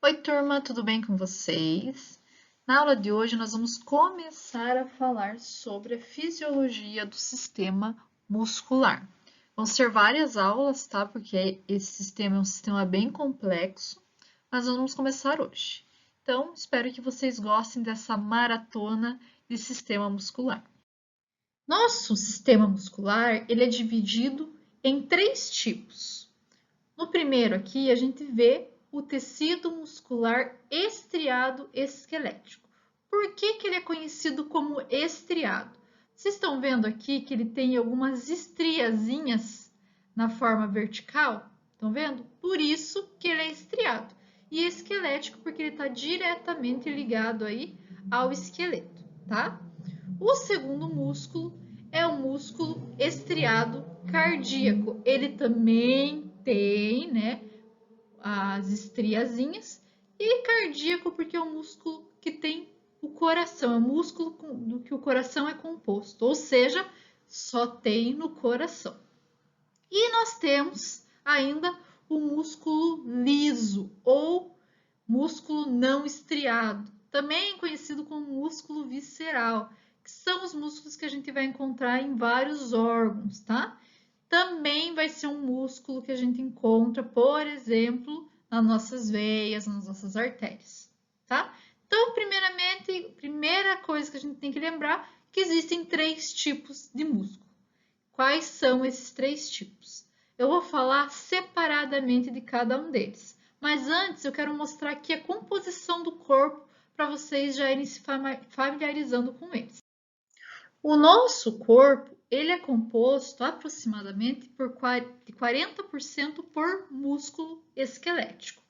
Oi, turma, tudo bem com vocês? Na aula de hoje, nós vamos começar a falar sobre a fisiologia do sistema muscular. Vão ser várias aulas, tá? Porque esse sistema é um sistema bem complexo, mas nós vamos começar hoje. Então, espero que vocês gostem dessa maratona de sistema muscular. Nosso sistema muscular, ele é dividido em três tipos. No primeiro aqui, a gente vê o tecido muscular estriado esquelético. Por que ele é conhecido como estriado? Vocês estão vendo aqui que ele tem algumas estriazinhas na forma vertical? Estão vendo? Por isso que ele é estriado. E esquelético porque ele está diretamente ligado aí ao esqueleto, tá? O segundo músculo é o músculo estriado cardíaco. Ele também tem, né, as estriazinhas. E cardíaco porque é o músculo que tem o coração, é o músculo do que o coração é composto, ou seja, só tem no coração. E nós temos ainda o músculo liso ou músculo não estriado, também conhecido como músculo visceral, que são os músculos que a gente vai encontrar em vários órgãos, tá? Também vai ser um músculo que a gente encontra, por exemplo, nas nossas veias, nas nossas artérias, tá? Então, primeiramente, primeira coisa que a gente tem que lembrar é que existem três tipos de músculo. Quais são esses três tipos? Eu vou falar separadamente de cada um deles, mas antes eu quero mostrar aqui a composição do corpo para vocês já irem se familiarizando com eles. O nosso corpo, ele é composto aproximadamente de 40% por músculo esquelético,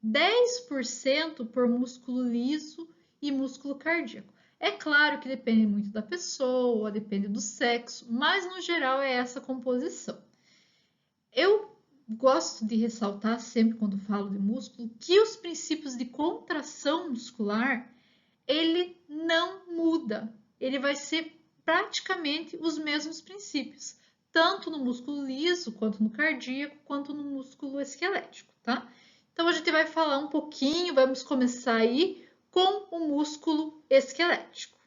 10% por músculo liso e músculo cardíaco. É claro que depende muito da pessoa, depende do sexo, mas no geral é essa composição. Eu gosto de ressaltar sempre quando falo de músculo que os princípios de contração muscular ele não muda, ele vai ser praticamente os mesmos princípios, tanto no músculo liso, quanto no cardíaco, quanto no músculo esquelético, tá? Então a gente vai falar um pouquinho, vamos começar aí com o músculo esquelético.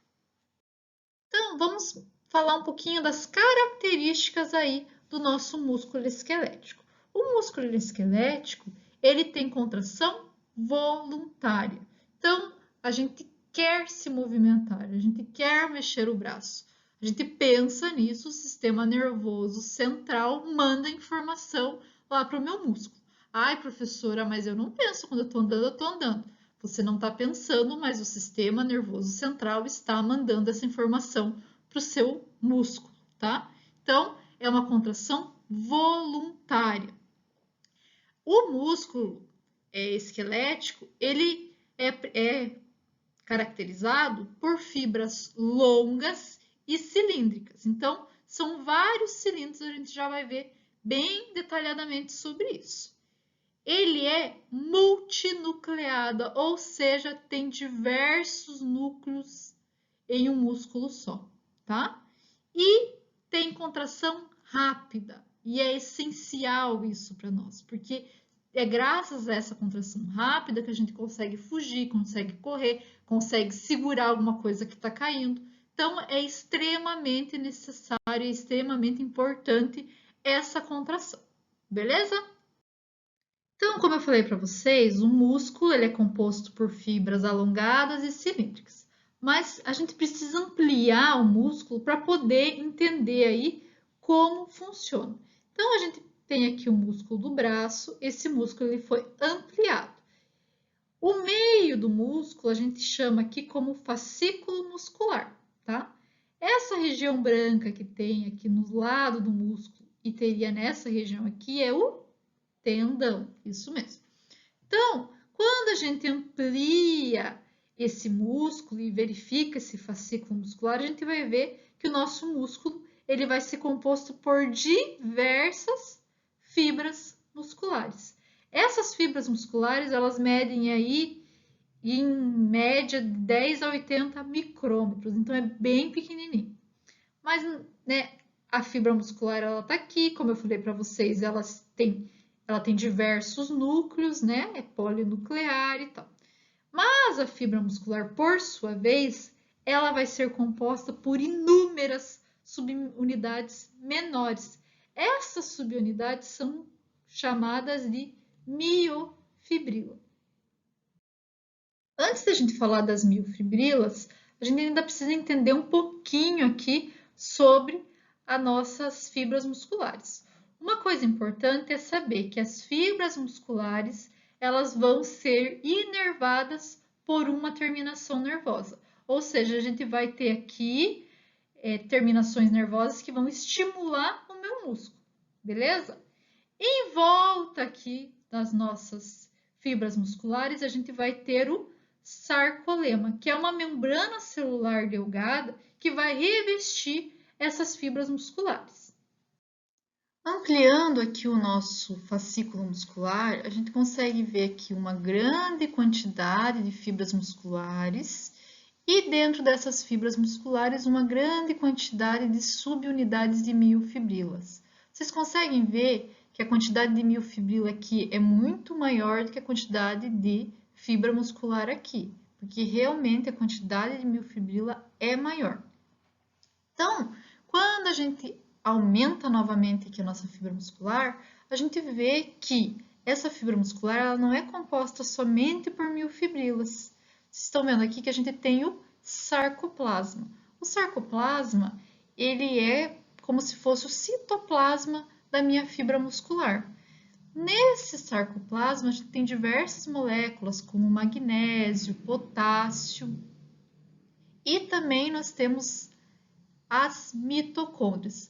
Então vamos falar um pouquinho das características aí do nosso músculo esquelético. O músculo esquelético, ele tem contração voluntária. Então, a gente quer se movimentar, a gente quer mexer o braço. A gente pensa nisso, o sistema nervoso central manda informação lá para o meu músculo. Ai, professora, mas eu não penso quando eu estou andando, eu estou andando. Você não está pensando, mas o sistema nervoso central está mandando essa informação para o seu músculo, tá? Então, é uma contração voluntária. O músculo esquelético, ele é caracterizado por fibras longas e cilíndricas. Então, são vários cilindros, a gente já vai ver bem detalhadamente sobre isso. Ele é multinucleado, ou seja, tem diversos núcleos em um músculo só, tá? E tem contração rápida, e é essencial isso para nós, porque é graças a essa contração rápida que a gente consegue fugir, consegue correr, consegue segurar alguma coisa que está caindo. Então, é extremamente necessário, é extremamente importante essa contração, beleza? Então, como eu falei para vocês, o músculo ele é composto por fibras alongadas e cilíndricas. Mas a gente precisa ampliar o músculo para poder entender aí como funciona. Então, a gente tem aqui o músculo do braço, esse músculo ele foi ampliado. O meio do músculo a gente chama aqui como fascículo muscular, tá? Essa região branca que tem aqui no lado do músculo e teria nessa região aqui é o tendão, isso mesmo. Então, quando a gente amplia esse músculo e verifica esse fascículo muscular, a gente vai ver que o nosso músculo ele vai ser composto por diversas fibras musculares. Essas fibras musculares, elas medem aí em média de 10 a 80 micrômetros, então é bem pequenininho. Mas, né, a fibra muscular ela tá aqui, como eu falei para vocês, ela tem diversos núcleos, né? É polinuclear e tal. Mas a fibra muscular, por sua vez, ela vai ser composta por inúmeras subunidades menores. Essas subunidades são chamadas de miofibrila. Antes da gente falar das miofibrilas, a gente ainda precisa entender um pouquinho aqui sobre as nossas fibras musculares. Uma coisa importante é saber que as fibras musculares elas vão ser inervadas por uma terminação nervosa. Ou seja, a gente vai ter aqui terminações nervosas que vão estimular o meu músculo, beleza? Em volta aqui das nossas fibras musculares, a gente vai ter o sarcolema, que é uma membrana celular delgada que vai revestir essas fibras musculares. Ampliando aqui o nosso fascículo muscular, a gente consegue ver aqui uma grande quantidade de fibras musculares e dentro dessas fibras musculares uma grande quantidade de subunidades de miofibrilas. Vocês conseguem ver que a quantidade de miofibrila aqui é muito maior do que a quantidade de fibra muscular aqui, porque realmente a quantidade de miofibrila é maior. Então, quando a gente aumenta novamente aqui a nossa fibra muscular, a gente vê que essa fibra muscular ela não é composta somente por miofibrilas. Vocês estão vendo aqui que a gente tem o sarcoplasma. O sarcoplasma, ele é como se fosse o citoplasma da minha fibra muscular. Nesse sarcoplasma, a gente tem diversas moléculas, como magnésio, potássio, e também nós temos as mitocôndrias.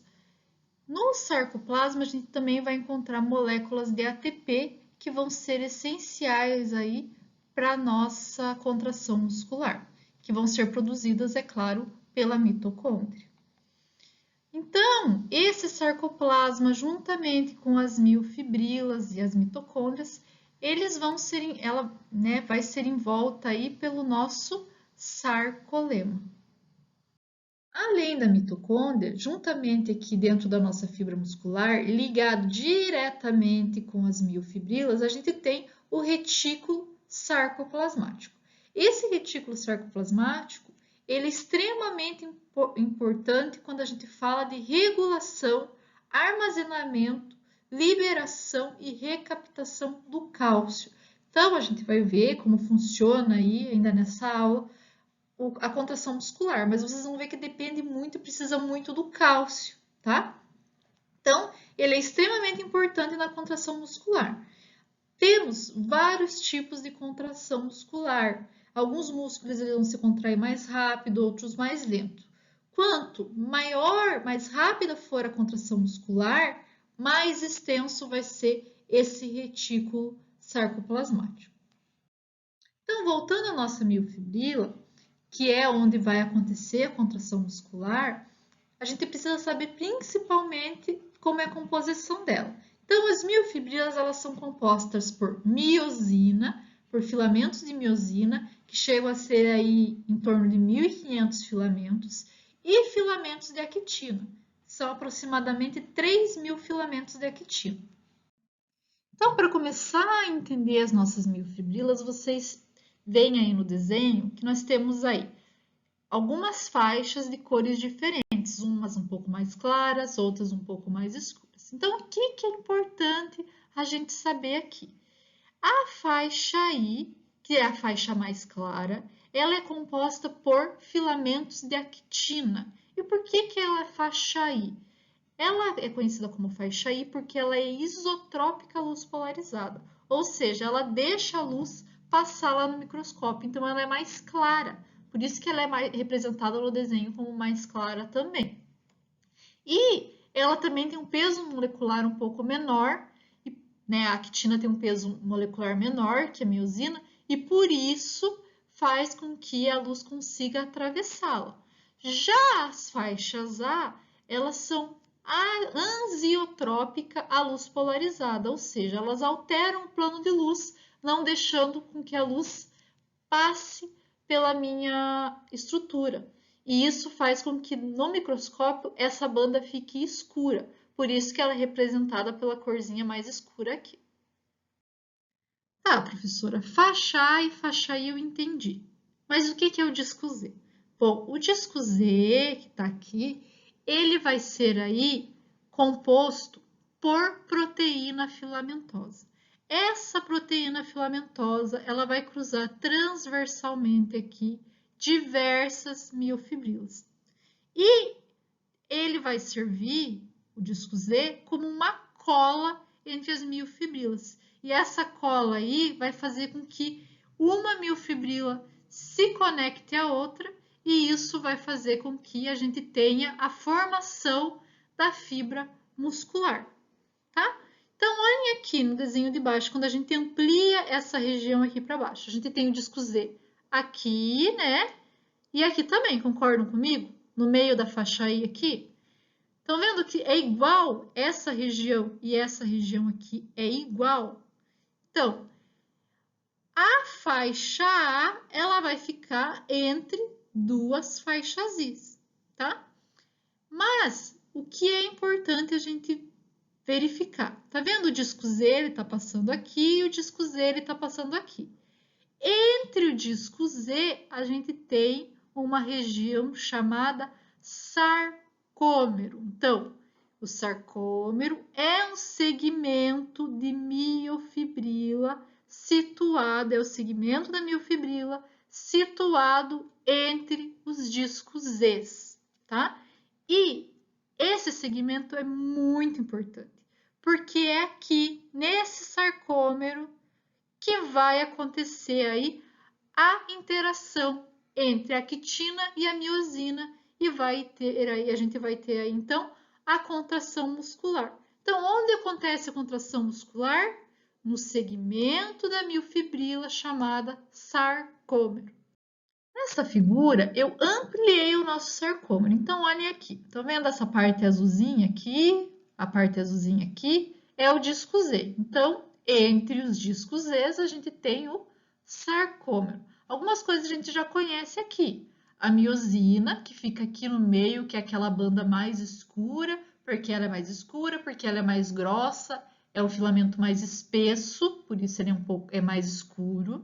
No sarcoplasma, a gente também vai encontrar moléculas de ATP que vão ser essenciais aí para a nossa contração muscular, que vão ser produzidas, é claro, pela mitocôndria. Então, esse sarcoplasma, juntamente com as miofibrilas e as mitocôndrias, ela vai ser envolta aí pelo nosso sarcolema. Além da mitocôndria, juntamente aqui dentro da nossa fibra muscular, ligado diretamente com as miofibrilas, a gente tem o retículo sarcoplasmático. Esse retículo sarcoplasmático, ele é extremamente importante quando a gente fala de regulação, armazenamento, liberação e recaptação do cálcio. Então, a gente vai ver como funciona aí ainda nessa aula a contração muscular, mas vocês vão ver que depende muito, precisa muito do cálcio, tá? Então, ele é extremamente importante na contração muscular. Temos vários tipos de contração muscular. Alguns músculos eles vão se contrair mais rápido, outros mais lento. Quanto maior, mais rápida for a contração muscular, mais extenso vai ser esse retículo sarcoplasmático. Então, voltando à nossa miofibrila, que é onde vai acontecer a contração muscular, a gente precisa saber principalmente como é a composição dela. Então, as miofibrilas elas são compostas por miosina, por filamentos de miosina, que chegam a ser aí em torno de 1.500 filamentos, e filamentos de actina, são aproximadamente 3.000 filamentos de actina. Então, para começar a entender as nossas miofibrilas, vocês veem aí no desenho que nós temos aí algumas faixas de cores diferentes, umas um pouco mais claras, outras um pouco mais escuras. Então, o que é importante a gente saber aqui? A faixa I, que é a faixa mais clara, ela é composta por filamentos de actina. E por que ela é faixa I? Ela é conhecida como faixa I porque ela é isotrópica à luz polarizada, ou seja, ela deixa a luz passar lá no microscópio, então ela é mais clara. Por isso que ela é representada no desenho como mais clara também. E ela também tem um peso molecular um pouco menor, né? A actina tem um peso molecular menor que a miosina, e por isso faz com que a luz consiga atravessá-la. Já as faixas A, elas são anisotrópica à luz polarizada, ou seja, elas alteram o plano de luz, não deixando com que a luz passe pela minha estrutura. E isso faz com que no microscópio essa banda fique escura. Por isso que ela é representada pela corzinha mais escura aqui. Tá, professora, faixa A e faixa I eu entendi. Mas o que é o disco Z? Bom, o disco Z, que está aqui, ele vai ser aí composto por proteína filamentosa. Essa proteína filamentosa, ela vai cruzar transversalmente aqui diversas miofibrilas. E ele vai servir, o disco Z, como uma cola entre as miofibrilas. E essa cola aí vai fazer com que uma miofibrila se conecte à outra e isso vai fazer com que a gente tenha a formação da fibra muscular, tá? Então, olhem aqui no desenho de baixo, quando a gente amplia essa região aqui para baixo. A gente tem o disco Z aqui, né? E aqui também, concordam comigo? No meio da faixa I aqui. Estão vendo que é igual essa região e essa região aqui é igual? Então, a faixa A, ela vai ficar entre duas faixas I, tá? Mas, o que é importante a gente verificar? Tá vendo o disco Z, ele tá passando aqui e o disco Z, ele tá passando aqui. Entre o disco Z, a gente tem uma região chamada sarcômero. Então, o sarcômero é um segmento de miofibrila situado, é o segmento da miofibrila situado entre os discos Z, tá? E esse segmento é muito importante, porque é aqui, nesse sarcômero, que vai acontecer aí a interação entre a quitina e a miosina e vai ter aí, a gente vai ter aí então a contração muscular. Então, onde acontece a contração muscular? No segmento da miofibrila chamada sarcômero. Nessa figura, eu ampliei o nosso sarcômero. Então, olhem aqui. Estão vendo essa parte azulzinha aqui? A parte azulzinha aqui é o disco Z. Então, entre os discos Z, a gente tem o sarcômero. Algumas coisas a gente já conhece aqui. A miosina, que fica aqui no meio, que é aquela banda mais escura, porque ela é mais escura, porque ela é mais grossa, é o filamento mais espesso, por isso ele é mais escuro.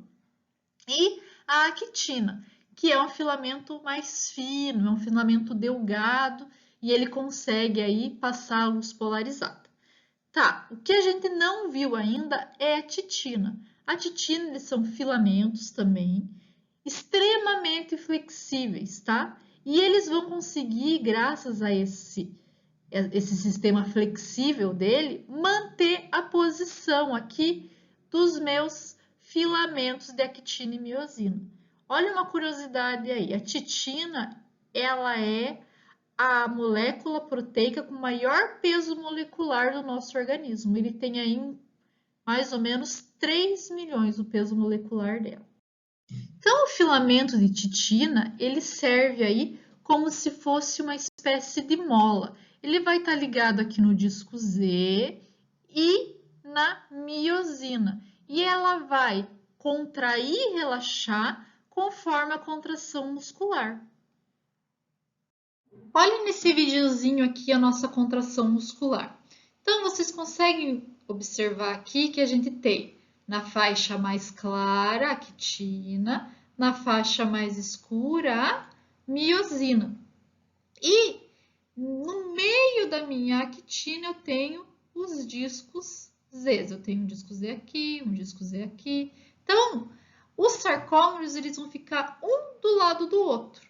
E a actina, que é um filamento mais fino, é um filamento delgado e ele consegue aí passar a luz polarizada. Tá, o que a gente não viu ainda é a titina. A titina, eles são filamentos também, extremamente flexíveis, tá? E eles vão conseguir, graças a esse sistema flexível dele, manter a posição aqui dos meus filamentos de actina e miosina. Olha uma curiosidade aí, a titina, ela é a molécula proteica com maior peso molecular do nosso organismo. Ele tem aí mais ou menos 3 milhões o peso molecular dela. Então, o filamento de titina, ele serve aí como se fosse uma espécie de mola. Ele vai estar ligado aqui no disco Z e na miosina. E ela vai contrair e relaxar conforme a contração muscular. Olhem nesse videozinho aqui a nossa contração muscular. Então, vocês conseguem observar aqui que a gente tem na faixa mais clara a quitina, na faixa mais escura a miosina. E no meio da minha actina eu tenho os discos Z. Eu tenho um disco Z aqui, um disco Z aqui. Então, os sarcômeros eles vão ficar um do lado do outro.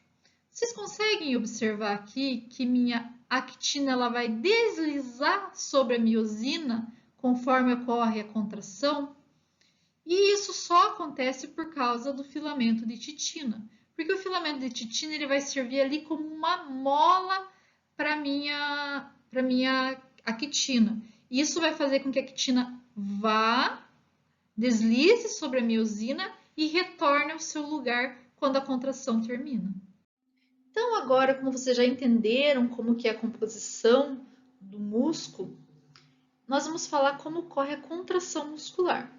Vocês conseguem observar aqui que minha actina ela vai deslizar sobre a miosina conforme ocorre a contração? E isso só acontece por causa do filamento de titina, porque o filamento de titina ele vai servir ali como uma mola para minha actina. Isso vai fazer com que a actina vá, deslize sobre a miosina e retorne ao seu lugar quando a contração termina. Então, agora, como vocês já entenderam como que é a composição do músculo, nós vamos falar como ocorre a contração muscular.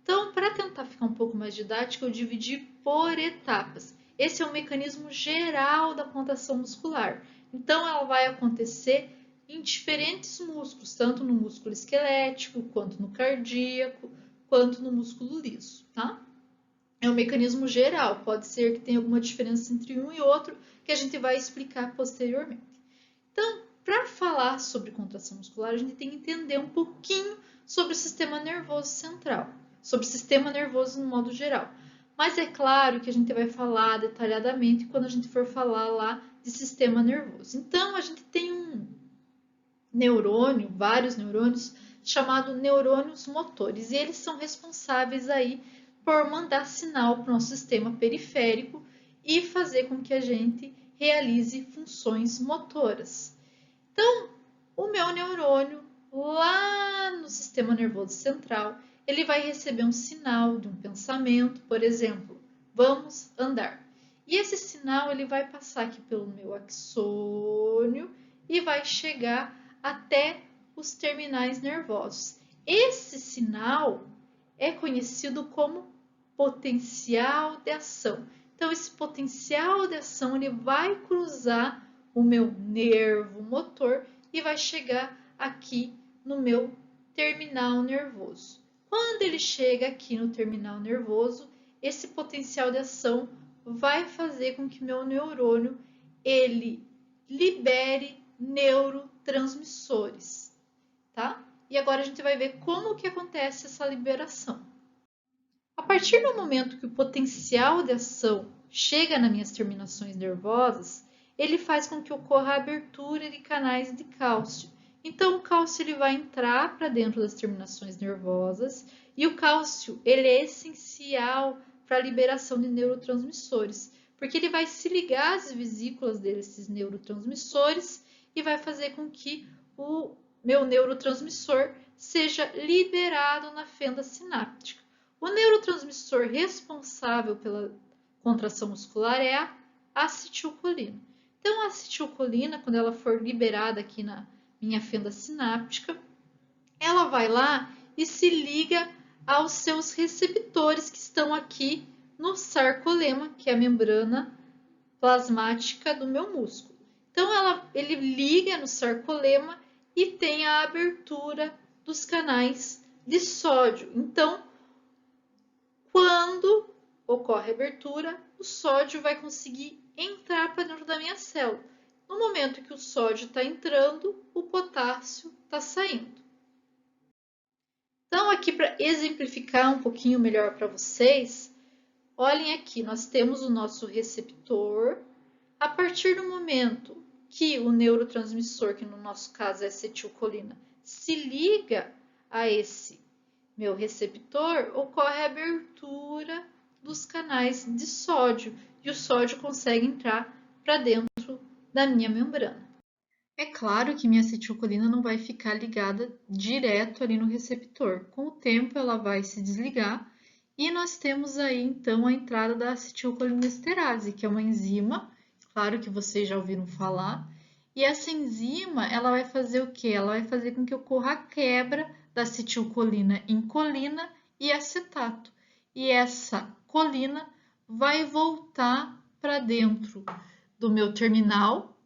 Então, para tentar ficar um pouco mais didático, eu dividi por etapas. Esse é o mecanismo geral da contração muscular. Então, ela vai acontecer em diferentes músculos, tanto no músculo esquelético, quanto no cardíaco, quanto no músculo liso, tá? É um mecanismo geral, pode ser que tenha alguma diferença entre um e outro, que a gente vai explicar posteriormente. Então, para falar sobre contração muscular, a gente tem que entender um pouquinho sobre o sistema nervoso central, sobre o sistema nervoso no modo geral. Mas é claro que a gente vai falar detalhadamente quando a gente for falar lá de sistema nervoso. Então, a gente tem um neurônio, vários neurônios, chamado neurônios motores, e eles são responsáveis aí por mandar sinal para o nosso sistema periférico e fazer com que a gente realize funções motoras. Então, o meu neurônio lá no sistema nervoso central, ele vai receber um sinal de um pensamento, por exemplo, vamos andar. E esse sinal ele vai passar aqui pelo meu axônio e vai chegar até os terminais nervosos. Esse sinal é conhecido como potencial de ação. Então, esse potencial de ação ele vai cruzar o meu nervo motor e vai chegar aqui no meu terminal nervoso. Quando ele chega aqui no terminal nervoso, esse potencial de ação vai fazer com que meu neurônio ele libere neurotransmissores, tá? E agora a gente vai ver como que acontece essa liberação. A partir do momento que o potencial de ação chega nas minhas terminações nervosas, ele faz com que ocorra a abertura de canais de cálcio. Então, o cálcio ele vai entrar para dentro das terminações nervosas e o cálcio ele é essencial para a liberação de neurotransmissores, porque ele vai se ligar às vesículas desses neurotransmissores e vai fazer com que o meu neurotransmissor seja liberado na fenda sináptica. O neurotransmissor responsável pela contração muscular é a acetilcolina. Então, a acetilcolina, quando ela for liberada aqui na minha fenda sináptica, ela vai lá e se liga aos seus receptores que estão aqui no sarcolema, que é a membrana plasmática do meu músculo. Então, ele liga no sarcolema e tem a abertura dos canais de sódio. Então, quando ocorre a abertura, o sódio vai conseguir entrar para dentro da minha célula. No momento que o sódio está entrando, o potássio está saindo. Então, aqui para exemplificar um pouquinho melhor para vocês, olhem aqui, nós temos o nosso receptor. A partir do momento que o neurotransmissor, que no nosso caso é acetilcolina, se liga a esse meu receptor, ocorre a abertura dos canais de sódio e o sódio consegue entrar para dentro da minha membrana. É claro que minha acetilcolina não vai ficar ligada direto ali no receptor. Com o tempo ela vai se desligar e nós temos aí então a entrada da acetilcolinesterase, que é uma enzima, claro que vocês já ouviram falar, e essa enzima ela vai fazer o quê? Ela vai fazer com que ocorra a quebra da acetilcolina em colina e acetato. E essa colina vai voltar para dentro do meu terminal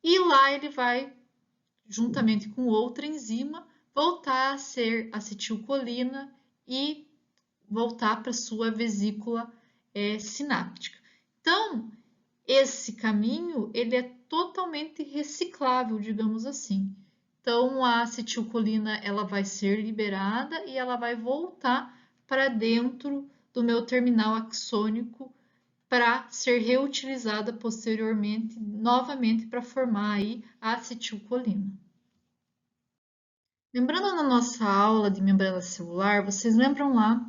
e lá ele vai, juntamente com outra enzima, voltar a ser acetilcolina e voltar para sua vesícula sináptica. Então, esse caminho ele é totalmente reciclável, digamos assim. Então, a acetilcolina ela vai ser liberada e ela vai voltar para dentro do meu terminal axônico para ser reutilizada posteriormente, novamente para formar aí a acetilcolina. Lembrando na nossa aula de membrana celular, vocês lembram lá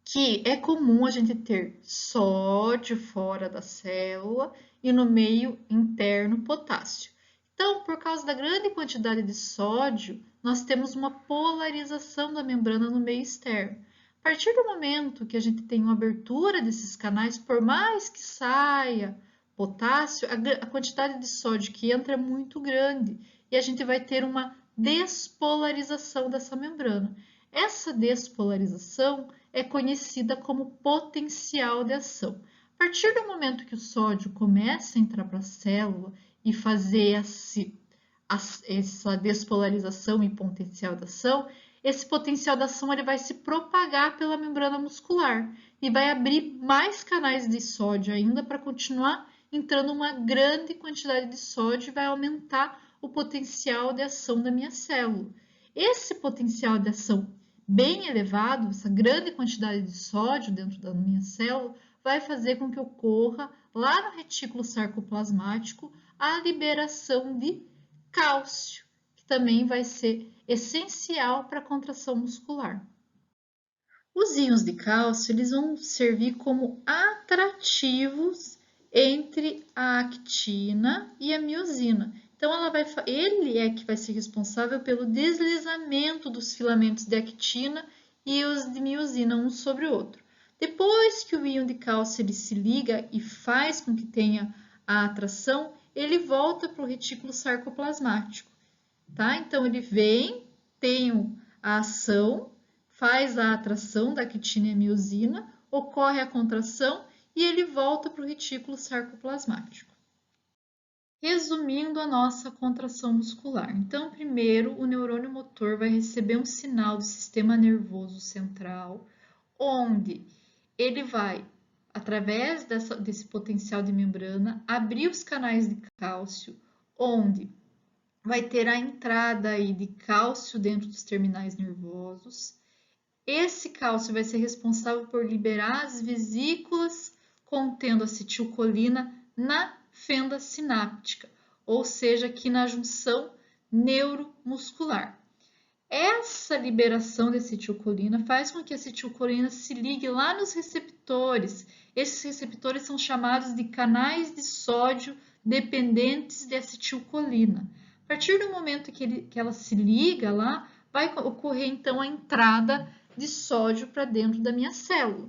que é comum a gente ter sódio fora da célula e no meio interno potássio. Então, por causa da grande quantidade de sódio, nós temos uma polarização da membrana no meio externo. A partir do momento que a gente tem uma abertura desses canais, por mais que saia potássio, a quantidade de sódio que entra é muito grande e a gente vai ter uma despolarização dessa membrana. Essa despolarização é conhecida como potencial de ação. A partir do momento que o sódio começa a entrar para a célula e fazer essa despolarização e potencial de ação, esse potencial de ação ele vai se propagar pela membrana muscular e vai abrir mais canais de sódio ainda para continuar entrando uma grande quantidade de sódio e vai aumentar o potencial de ação da minha célula. Esse potencial de ação bem elevado, essa grande quantidade de sódio dentro da minha célula, vai fazer com que ocorra lá no retículo sarcoplasmático a liberação de cálcio, que também vai ser essencial para a contração muscular. Os íons de cálcio eles vão servir como atrativos entre a actina e a miosina. Então, ele é que vai ser responsável pelo deslizamento dos filamentos de actina e os de miosina um sobre o outro. Depois que o íon de cálcio ele se liga e faz com que tenha a atração, ele volta para o retículo sarcoplasmático. Tá? Então, ele vem, tem a ação, faz a atração da actina e a miosina, ocorre a contração e ele volta para o retículo sarcoplasmático. Resumindo a nossa contração muscular. Então, primeiro, o neurônio motor vai receber um sinal do sistema nervoso central, onde ele vai, através desse potencial de membrana, abrir os canais de cálcio, onde vai ter a entrada aí de cálcio dentro dos terminais nervosos. Esse cálcio vai ser responsável por liberar as vesículas contendo acetilcolina na fenda sináptica, ou seja, aqui na junção neuromuscular. Essa liberação de acetilcolina faz com que a acetilcolina se ligue lá nos receptores. Esses receptores são chamados de canais de sódio dependentes de acetilcolina. A partir do momento que ela se liga lá, vai ocorrer então a entrada de sódio para dentro da minha célula.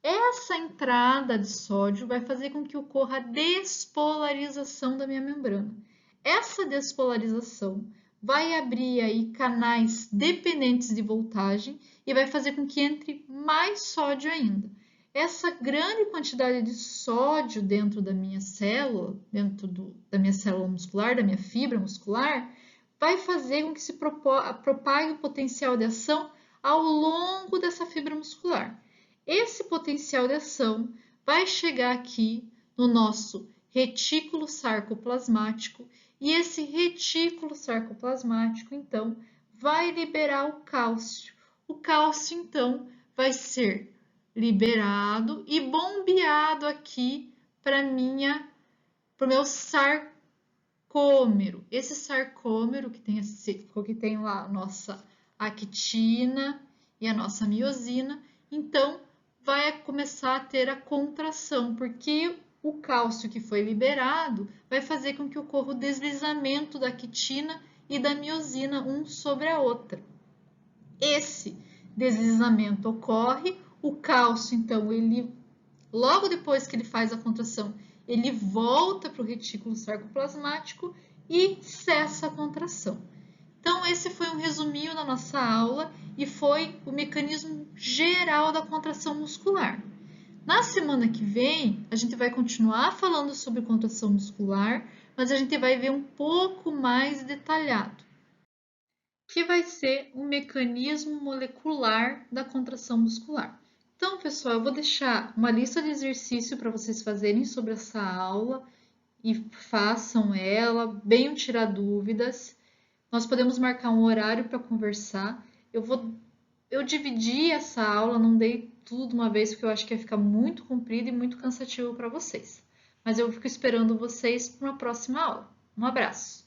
Essa entrada de sódio vai fazer com que ocorra a despolarização da minha membrana. Essa despolarização vai abrir aí canais dependentes de voltagem e vai fazer com que entre mais sódio ainda. Essa grande quantidade de sódio dentro da minha célula, da minha célula muscular, da minha fibra muscular, vai fazer com que se propague o potencial de ação ao longo dessa fibra muscular. Esse potencial de ação vai chegar aqui no nosso retículo sarcoplasmático e esse retículo sarcoplasmático, então, vai liberar o cálcio. O cálcio, então, vai ser liberado e bombeado aqui para o meu sarcômero. Esse sarcômero que tem lá a nossa actina e a nossa miosina, então vai começar a ter a contração, porque o cálcio que foi liberado vai fazer com que ocorra o deslizamento da actina e da miosina um sobre a outra. Esse deslizamento ocorre, o cálcio, então, logo depois que ele faz a contração, ele volta para o retículo sarcoplasmático e cessa a contração. Então, esse foi um resuminho da nossa aula e foi o mecanismo geral da contração muscular. Na semana que vem, a gente vai continuar falando sobre contração muscular, mas a gente vai ver um pouco mais detalhado, que vai ser o mecanismo molecular da contração muscular. Então, pessoal, eu vou deixar uma lista de exercícios para vocês fazerem sobre essa aula e façam ela, venham tirar dúvidas. Nós podemos marcar um horário para conversar. Eu dividi essa aula, não dei tudo uma vez, porque eu acho que ia ficar muito comprido e muito cansativo para vocês. Mas eu fico esperando vocês para uma próxima aula. Um abraço!